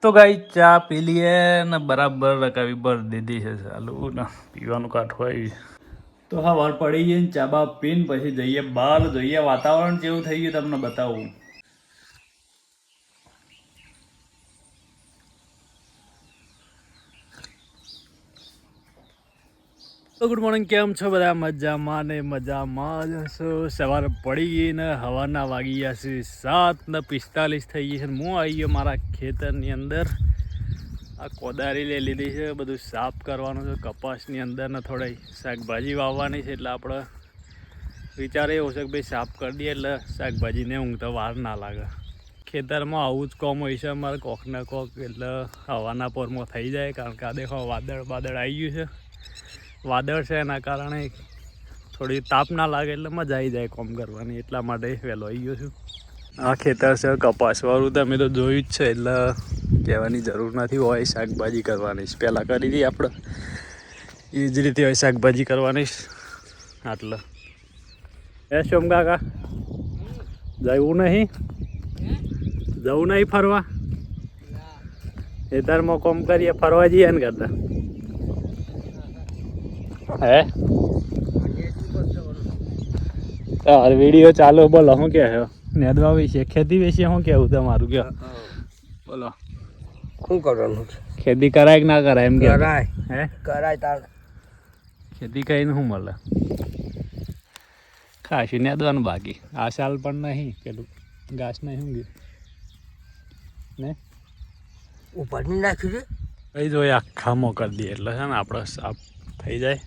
તો ગાઈ ચા પી લઈએ ને બરાબર રકાવી ભર દીધી છે ચાલુ ને પીવાનું કાઠું આવી તો હા વાર પડી ગઈ ને ચા બા પીને પછી જઈએ બહાર જોઈએ વાતાવરણ જેવું થઈ ગયું તમને બતાવું. તો ગુડ મોર્નિંગ, કેમ છો બધા? મજામાં ને મજામાં જ હશો. સવારે પડી ગઈ ને હવાના વાગી ગયા છે 7:45 થઈ ગઈ છે. હું આવી ગયો મારા ખેતરની અંદર. આ કોદારી લઈ લીધી છે, બધું સાફ કરવાનું છે. કપાસની અંદર ને થોડી શાકભાજી વાવવાની છે એટલે આપણે વિચાર એવો છે કે ભાઈ સાફ કરી દઈએ એટલે શાકભાજીને ઊંઘતા વાર ના લાગે. ખેતરમાં આવું જ કોમ હોય છે અમારે કોક ને કોક, એટલે હવાના પોરમાં થઈ જાય. કારણ કે આ દેખો વાદળ આવી ગયું છે. વાદળ છે એના કારણે થોડી તાપ ના લાગે એટલે મજા આવી જાય કોમ કરવાની, એટલા માટે વહેલો આવી ગયો છું. આ ખેતર છે કપાસવાળું, તમે તો જોયું જ છે એટલે કહેવાની જરૂર નથી. હોય શાકભાજી કરવાની પહેલાં કરી હતી આપણે, એ જ રીતે હોય શાકભાજી કરવાની. આટલે સોમ કાકા જવું નહીં ફરવા? ખેતરમાં કોમ કરીએ, ફરવા જઈએ ને કરતા હે તાર વિડીયો ચાલો. બોલો શું કહે છે નેદવા વિશે, ખેતી વિશે શું કહેવું તમારું? કહો બોલો. શું કરવાનું? ખેતી કરાય કે ના કરાય? એમ કરાય. હે કરાય તાર ખેતી કરીને શું મળે? ખાસું નેદવાનું બાકી. આ સાલ પણ નહીં પેલું ઘાસ નહીં શું ગયું ને ઉપાડી નાખ્યું છે. કઈ જોઈએ આખા મોકલી દઈએ એટલે છે ને આપણે સાફ થઈ જાય.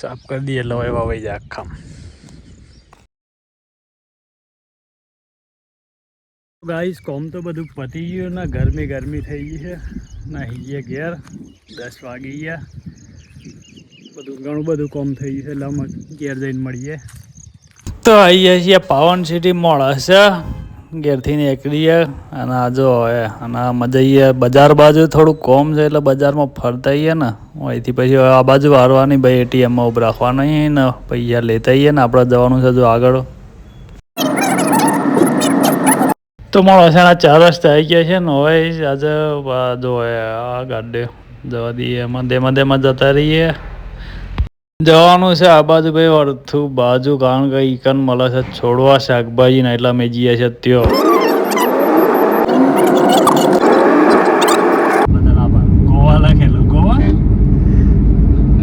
સાફ કરી દઈએ એટલે એવા વહી જાય આખા. ગાઈસ કોમ તો બધું પતી ગયું ને ગરમી થઈ ગઈ છે. નાહી ગયા ઘેર, 10 વાગી ગયા. ઘણું બધું કોમ થઈ ગયું છે એટલે અમે ઘેર જઈને મળીએ. તો આવીએ છીએ પાવન સિટી મોળ હશે, ઘેરથી નીકળીએ અને આ જો અને જઈએ બજાર બાજુ. થોડું કોમ છે એટલે બજારમાં ફરતા આવીએ ને. અહીંથી પછી આ બાજુ વારવાની ભાઈ એટીએમમાં ઉભા રાખવાનું ને પૈસા લેતા આવીએ ને. આપણે જવાનું છે જો આગળ. તો મારો હશે 4 રસ્તે આવી ગયા છે ને. હવે આજે જો આ ગાડે જવા દઈએ, એમાં તેમાં જતા રહીએ. જવાનું છે આ બાજુ ભાઈ અડધું બાજુ, કારણ કે ઈકન મળે છે છોડવા શાકભાજી ને, એટલા મેં જઈએ છે ત્યો. ગોવા લખેલું ગોવા.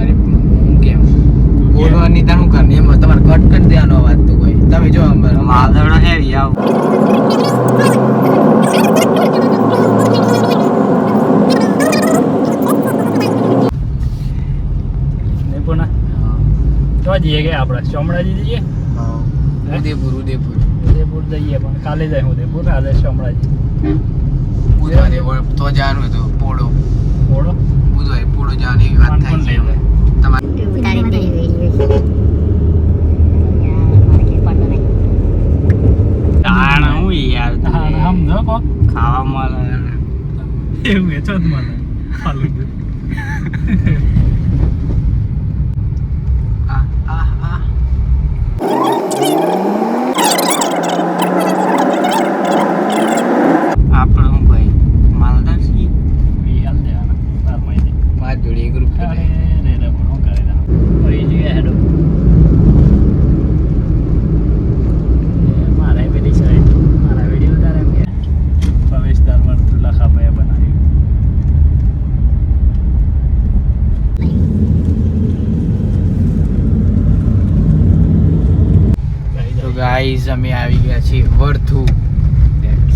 અરે કેમ બોલવાની તાનું કર એમ તમારે કટ કરી દેવાનો વાત તો કોઈ. તમે જો વાદળ હે આવ જઈએ કે આપણે શામળાજી જઈએ. ઉદયપુર જઈએ પણ કાલે જાય ઉદયપુર, આજે શામળાજી. બુધવારે તો જવાનું હતું પોળો બુધવારે પોળો જવાની વાત થાય છે તમારે. હું યાર સમજો કોક ખાવા મળે એવું વેચો જ મળે. ગાઈઝ અમે આવી ગયા છીએ વર્ધુ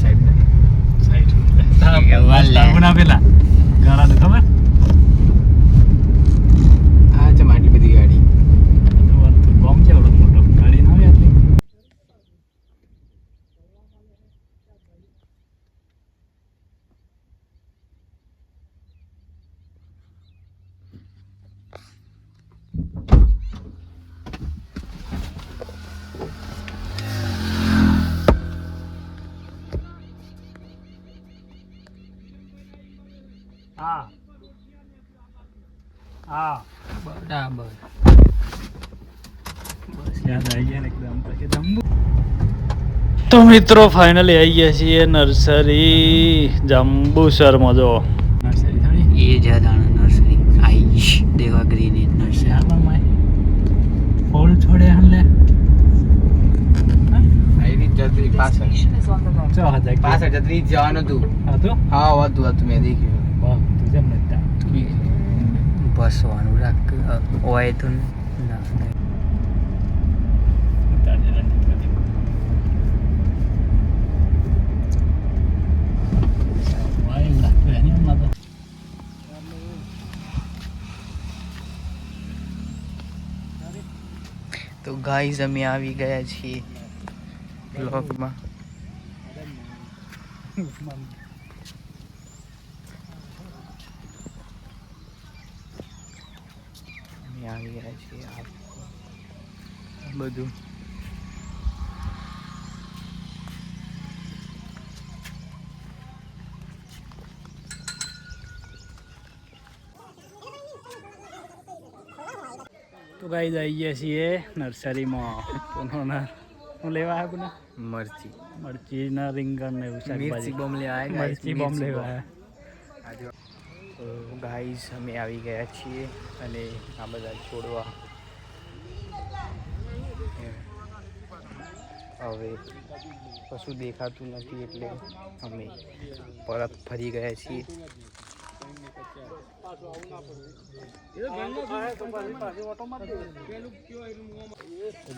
સાઈડ. પેલા ગાળાનું ખબર હા છે આટલી બધી ગાડી. બોમ્બ છે એવડો મોટો, ગાડી ના હોય આટલી. હા હા બરાબર. બસ યાદ આવી ગયા ને એકદમ. પછી તો મિત્રો ફાઇનલી આવી ગયા છીએ નર્સરી જંબુસરમાં. જો નર્સરી થોડી ये ज्यादा नर्सरी आइश देवा ग्रीन इन नर्सरी ફૂલ છોડે હલે આઈરી જત્રી પાછળ ચો હજાર પાછળ જત્રી જવાનું હતું હતું હા હતું મેં દેખ્યું વાહ તું જેમ નતા બસવાનું રાખ ઓય તો ના તો ગાઈઝ અમે આવી ગયા છીએ બ્લોગમાં. અમે આવી ગયા છીએ આ બધું તો ગાઈઝ આવી ગયા છીએ નર્સરીમાં. પુનઃ હું લેવા આવ્યા પુનઃ મરચી મરચીના રીંગણ ને એવું મિર્ચી શાકભાજી બોમ લે આયા મરચી બોમ્બ લેવા આવ્યા. તો ગાઈઝ અમે આવી ગયા છીએ અને આ બધા છોડવા હવે કશું દેખાતું નથી એટલે અમે પરત ફરી ગયા છીએ.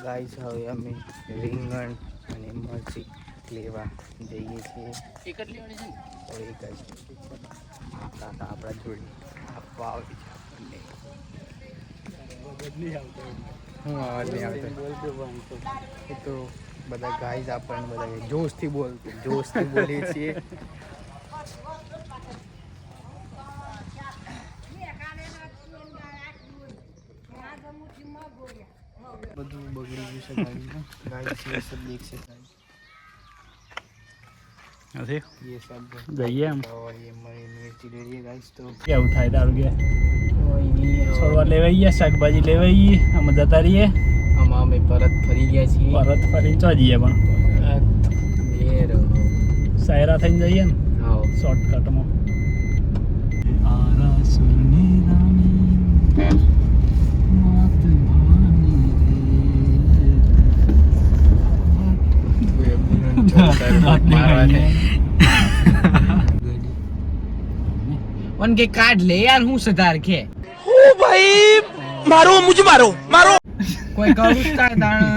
ગાઈઝ હવે અમે રીંગણ અને મરચી લેવા જઈએ છીએ. એક જ લેવાની છે ને એક જ કાકા આપણા જોડે આપવા આવે છે આપણને. હું અવાજ નહીં આવતો એ તો બધા ગાઈઝ આપણને બધા જોશથી બોલીએ છીએ. બધું બગડી ગયું છે ગાઈઝ ये सब देख सकते हैं નથી ये सब જઈએ એમ और ये मरी मिर्ची ले रही है गाइस. तो કેવું થાય તારું કે कोई नहीं છોડવા લેવાઈએ શાકભાજી લેવાઈએ અમે જતા રહીએ અમે પરત ફરી ગયા છીએ. પરત ફરીને ચો જઈએ પણ સાયરા થઈને જઈએ ને હા શોર્ટકટમાં. उनके काट ले यार हूँ सदार के ओ भाई मारो मुझे मारो मारो कोई करूस्ता दाना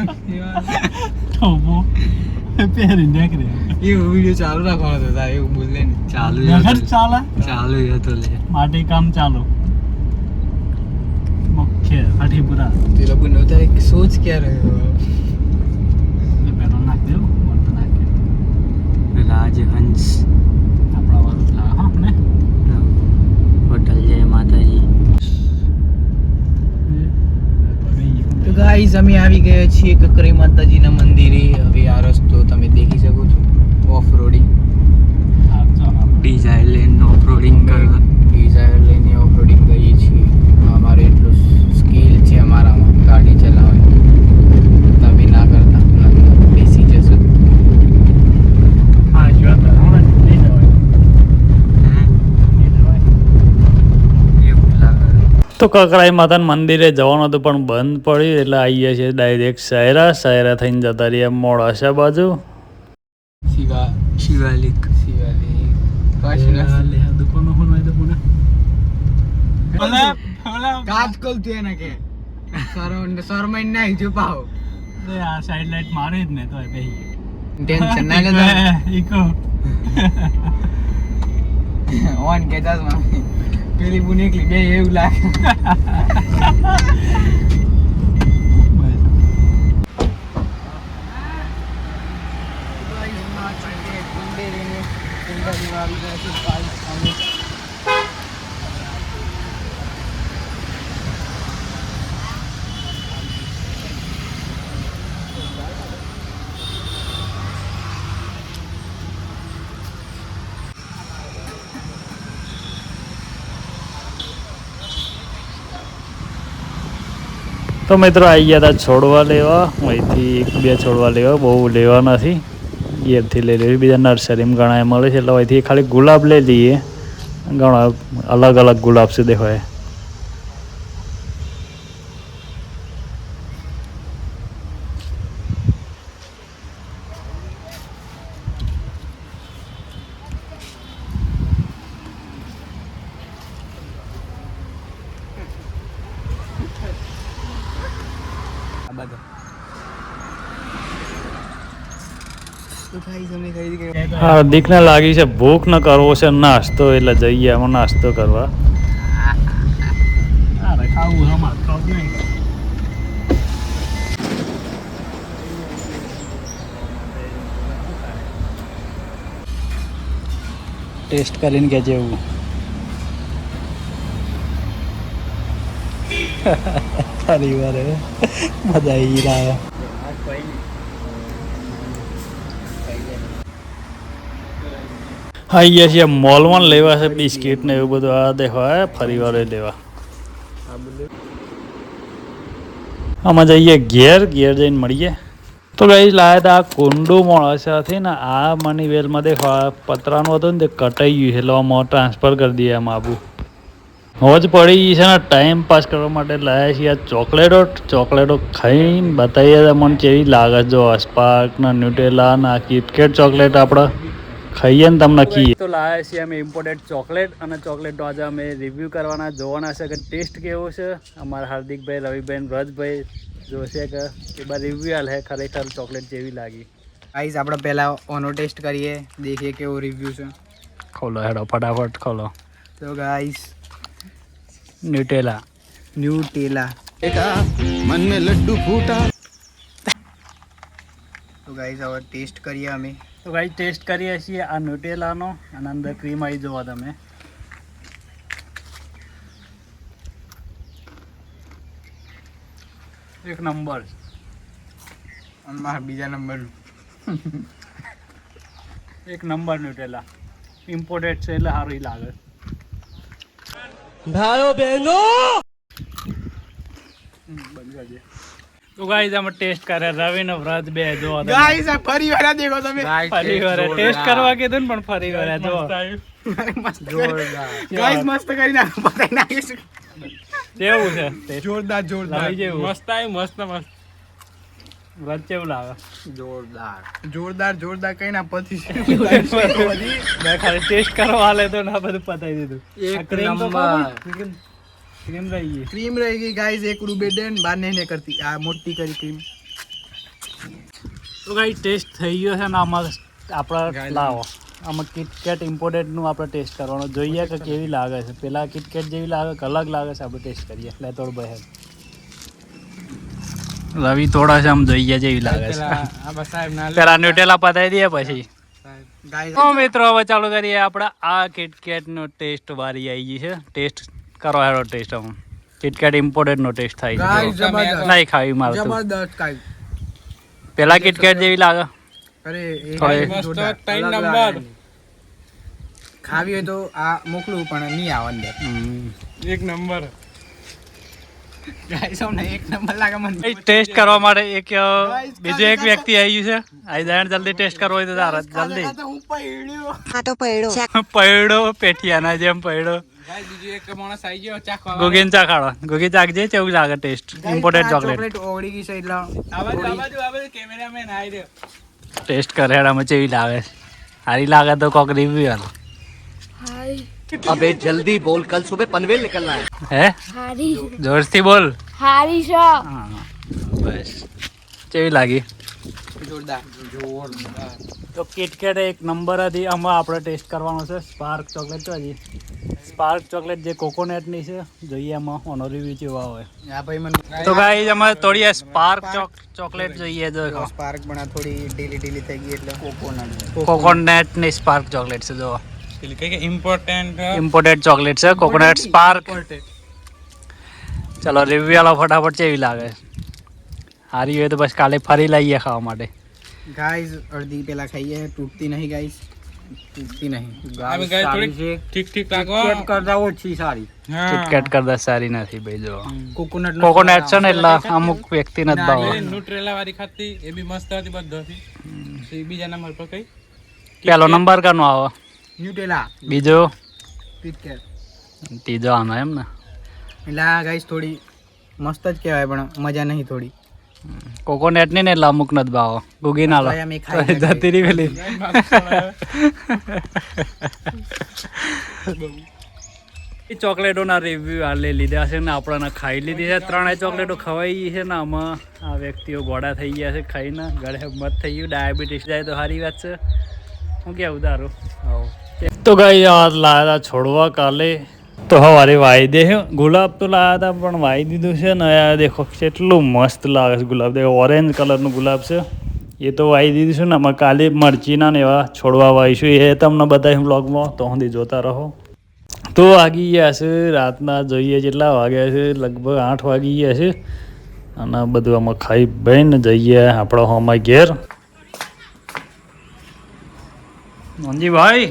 થોભો પહેરી દેખ રે ये वीडियो चालू रखવાનો તો તારે એવું બોલ ને ચાલુ નગર ચાલે ચાલુ હતો લે માટી કામ ચાલુ મુખ્ય હઠીપુરા તે લોકો નો તારે સોચ क्या રહ્યો પેટ્રોલ નાખ દેવું મોટર નાખે રાજહંસ આપણા વાળું લા હા ને હોટલ જય માતાજી. તો ગાઈઝ અમે આવી ગયા છીએ કકરી માતાજીના મંદિરે. હવે આ રસ્તો તમે દેખી શકો છો ઓફ રોડિંગ ડિઝાયર લેન ઓફ રોડિંગ કરવા ડિઝાયર લઈને ઓફ રોડિંગ કરીએ છીએ. અમારે એટલું સ્કિલ છે અમારામાં ગાડી ચલાવવાની. તમે ના કરતા બેસી જશો હા જો તો હવે નહીં જવાય એવું લાગે. તો કકરાઈ માતાના મંદિરે જવાનું હતું પણ બંધ પડ્યું એટલે આવી ગયા છે ડાયરેક્ટ સાયરા થઈને જતા રહ્યા મોડાસા બાજુ. શિવાલિક દુકાનો હોય તો પુણે કાચ ખોલતું એને કે સરમાઈ નાખ જો પાહો આ સાઈડ લાઈટ મારે જ ને તો ભાઈ ટેન્શન ના લેતા ઈકો ઓન કે જાસ માં પેલી બુનેકલી બે એવું લાગે. તો મિત્રો આવી ગયા હતા છોડવા લેવા. અહીંથી એક બે છોડવા લેવા, બહુ લેવા નથી. એથી લઈ લેવી, બીજા નર્સરીમાં ઘણા મળે છે એટલે અહીંથી ખાલી ગુલાબ લઈ લઈએ. ઘણા અલગ અલગ ગુલાબ છે દેખો એ. હાર્દિકને લાગી છે ભૂખ ન કરવો છે નાસ્તો, એટલે જઈએ આમાં નાસ્તો કરવા. ટેસ્ટ કરીને કે જેવું ફરી વાર મજા આવી રહ્યા. હા અહીંયા છીએ મોલમાં લેવા છે બિસ્કિટ ને એવું બધું. આ દેખો ફરી વાર લેવા. આમાં જઈએ ઘેર જઈને મળીએ. તો ગઈ લાયા હતા આ કુંડું મળે છે ને આ મની વેલમાં દેખો આ પતરાનું હતું ને તે કટાઈ ગયું છે એટલે આમાં ટ્રાન્સફર કરી દઈએ આમ આબુ. હોજ પડી ગઈ છે ને ટાઈમ પાસ કરવા માટે લાયા છીએ આ ચોકલેટો ખાઈને બતાવીએ મને કેવી લાગે. જો સ્પાર્ક ના ન્યુટેલા ના કિટકેટ ચોકલેટ આપણે ખાઈએ ને તમને કહીએ. તો લાયા છીએ અમે ઇમ્પોર્ટેડ ચોકલેટ, અને ચોકલેટનો આજે અમે રિવ્યૂ કરવાના, જોવાના છે કે ટેસ્ટ કેવો છે. અમારા હાર્દિકભાઈ, રવિભાઈ, વ્રજભાઈ જોશે કે એ બાર રિવ્યૂ આલે ખરેખર ચોકલેટ જેવી લાગી. ગાઈસ આપણે પહેલા ઓનો ટેસ્ટ કરીએ, દેખીએ કેવો રિવ્યુ છે. ખોલો હેડો ફટાફટ ખોલો. તો ગાઈસ ન્યુટેલા मन में लड्डू फूटा. તો ગાઈસ હવે ટેસ્ટ કરીએ અમે. તો ગાઈસ ટેસ્ટ કરીએ છીએ આ ન્યુટેલાનો, અને અંદર ક્રીમ આવી જોવા તમે. એક નંબર. અને મારા બીજા નંબરનું એક નંબર ન્યુટેલા. ઇમ્પોર્ટેડ છે એટલે સારું લાગે. भाइयों बहनों તો ગાઈસ અમે ટેસ્ટ કરે રવિ ને વ્રત બે જો ગાઈસ આ ફરી વાર દેખો તમે. ફરી વાર ટેસ્ટ કરવા કીધું ને પણ ફરી વાર જો ગાઈસ મસ્ત કરી નાખો, બતાઈ નાખીશું કેવું છે taste? જોરદાર જેવું. मस्त है मस्त मस्त વ્રત કેવું લાગે? જોરદાર કઈ ના પછી મેં ખાલી ટેસ્ટ કરવા આલે તો ના બધું પતાવી દીધું. એક ક્રીમ તો નંબર. ક્રીમ રહી ગઈ. ક્રીમ રહી ગઈ ગાઈસ, એક રૂબેડન બાર નહીં કરતી, આ મોટી કરી ક્રીમ. તો ગાઈસ ટેસ્ટ થઈ ગયો છે ને આમાં આપણે લાવો આમાં કિટકેટ ઇમ્પોર્ટેડનું આપણે ટેસ્ટ કરવાનો, જોઈએ કે કેવી લાગે છે. પેલા કિટકેટ જેવી લાગે કે અલગ લાગે છે, આપણે ટેસ્ટ કરીએ. લે તોડ ભાઈ રવિ થોડા છે આમ જોઈએ જેવી લાગે છે. પેલા ન્યુટેલા પતાવી દઈએ પછી. ગાઈસ તો મિત્રો હવે ચાલુ કરીએ આપણે આ કિટકેટનો ટેસ્ટ વારી આવી ગઈ છે. ટેસ્ટ કરો હેડો ટેસ્ટ. આમ કિટકેટ ઇમ્પોર્ટેડનો ટેસ્ટ થાય ગાઈસ છે. જબરદસ્ત નહીં ખાવી મારે તો. જબરદસ્ત ગાઈસ. પેલા કિટકેટ જેવી લાગે. અરે થોડી જોરદાર. ત્રણ અલગ નંબર. લાગે. ખાવી હોય તો આ મોકલું પણ નહીં આવે અંદર. एक नंबर ગાઈસ અમને એક નંબર લાગે મને. ટેસ્ટ કરવા માટે એક બીજો એક વ્યક્તિ આવી ગયું છે. આવી જાય જલ્દી ટેસ્ટ કરવો હોય તો તારા જલ્દી. આ તો હું પડ્યો. પૈડો પેઠિયાના જેમ પૈડો. भाई बीजू एक माणस आई गयो चा खावा ગોગીન ચા ખાડો. ગોગી ચાક જે કેવું લાગે ટેસ્ટ ઇમ્પોર્ટેડ ચોકલેટ. ચોકલેટ ઓગળી ગઈ છે એટલે आवाज कैमरामैन आई रे ટેસ્ટ કરે હેડામાં કેવી લાગે. સારી લાગે તો કોક રિવ્યુ આલો. अबे जल्दी बोल कल सुबह पनवेल निकलना है. હે હારી જોરથી બોલ. હારી છે. હા બસ કેવી લાગી? જોરદાર. તો કિટકેટ એક નંબર હતી. આમાં આપણે ટેસ્ટ કરવાનો છે સ્પાર્ક ચોકલેટ. તો હજી સ્પાર્ક ચોકલેટ જે કોકોનટની છે, જોઈએ એમાં ઓનો રિવ્યુ કેવા હોય. આ ભાઈ મને તો ગાઈસ અમે થોડી સ્પાર્ક ચોકલેટ જોઈએ. જો સ્પાર્ક પણ આ થોડી ઢીલી થઈ ગઈ એટલે કોકોનટની સ્પાર્ક ચોકલેટ છે. જો कहीं इम्पोर्टेंट ઇમ્પોર્ટેડ ચોકલેટ છે કોકોનટ સ્પાર્ક. ચલો રિવ્યુ આલો ફટાફટ. કેવી લાગે? સારી હોય તો બસ કાલે ફરી લઈએ ખાવા માટે. ગાઈસ અડધી પેલા ખાઈએ, તૂટતી નહીં ગાઈસ. તૂટતી નહીં. અમે ગાઈસ ગાય સારી થોડીક છે. ઠીક રાખો KitKat કરતા ઓછી સારી. કિટકેટ કરતા સારી નથી ભાઈ જો કોકોનટ કોકોનટ છે ને એટલે અમુક વ્યક્તિને જ ભાવે ન્યુટ્રેલા વાળી ખાતી એ બી મસ્ત હતી બધી. એ બીજા નંબર પર કઈ પહેલો નંબર કાનો આવે ન્યુટેલા બીજો KitKat. ત્રીજો આનો એમ ને એટલે આ ગાઈસ થોડી મસ્ત જ કહેવાય પણ મજા નહીં થોડી. કોકોનટ ની ને એટલે અમુક નથી ભાવે ગુગી ના લો તો એમ એ ખાઈ જાય. જતી રહી પેલી ચોકલેટોના રિવ્યુ હાલે લીધા છે ને આપણને ખાઈ લીધી છે. ત્રણેય ચોકલેટો ખવાઈ ગઈ છે ને આમાં આ વ્યક્તિઓ ગોળા થઈ ગયા છે ખાઈને. ગળે મત થઈ ગયું. ડાયાબિટીસ જાય તો સારી વાત છે. હું કેવું તારું? તો ગાઈ આ લાયા હતા છોડવા કાલે તો સવારે વાઈ દે છે. ગુલાબ તો લાયા હતા પણ વાઈ દીધું છે ને આ દેખો કેટલું મસ્ત લાગે છે ગુલાબ. દેખો ઓરેન્જ કલરનું ગુલાબ છે એ તો વાઈ દીધું છે ને આમાં કાલે મરચીના ને એવા છોડવા વાવીશું એ તમને બતાવીશ બ્લોગમાં તો સુધી જોતા રહો. તો વાગી ગયા છે રાતના જોઈએ જેટલા વાગ્યા છે લગભગ 8 વાગી ગયા છે અને બધું આમાં ખાઈ બહીને જઈએ આપણો હોમાં ઘેર. નોનજીભાઈ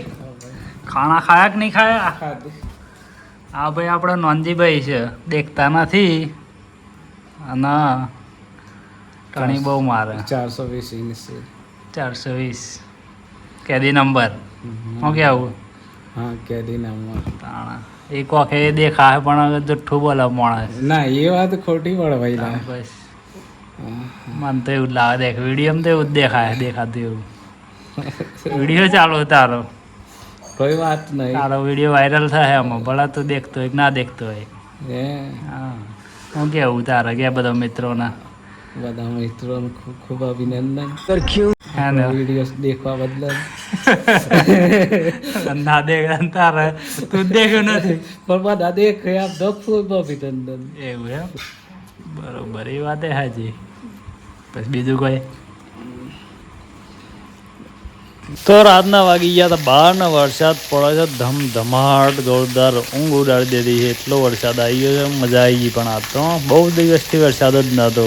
ખાણા ખાયા કે નહીં ખાયા? આ ભાઈ આપણે નોનજીભાઈ છે દેખતા નથી અને ટણી બહુ મારે 420 કેદી નંબર હું કેવું હા કેદી નામ તાણા એક વખત એ દેખાય પણ જઠ્ઠું બોલે માણસ ના એ વાત ખોટી પડે ભાઈ. બસ મને તો એવું જ લાગે દેખ વિડીયો તો એવું જ દેખાય દેખાતું એવું વિડીયો ચાલુ તારો કોઈ વાત નહીં. તારો વિડીયો વાયરલ થાય આમાં ભલા તું દેખતો હોય કે ના દેખતો હોય. હા હું કેવું તારે કે બધા મિત્રોના બધા મિત્રોને ખૂબ ખૂબ અભિનંદન હે ને વિડીયો દેખવા બદલ. ના દેખ તારે તું દેખ્યું નથી પણ બધા દેખે આપ તો ખૂબ અભિનંદન. એવું એમ બરોબર એ વાત એ હાજી. પછી બીજું કોઈ તો રાતના વાગી ગયા હતા 12 ને વરસાદ પડે છે ધમધમાટ જોરદાર. ઊંઘ ઉડાડી દીધી છે એટલો વરસાદ આવી ગયો છે મજા આવી ગઈ. પણ આ તો બહુ દિવસથી વરસાદ જ નહોતો.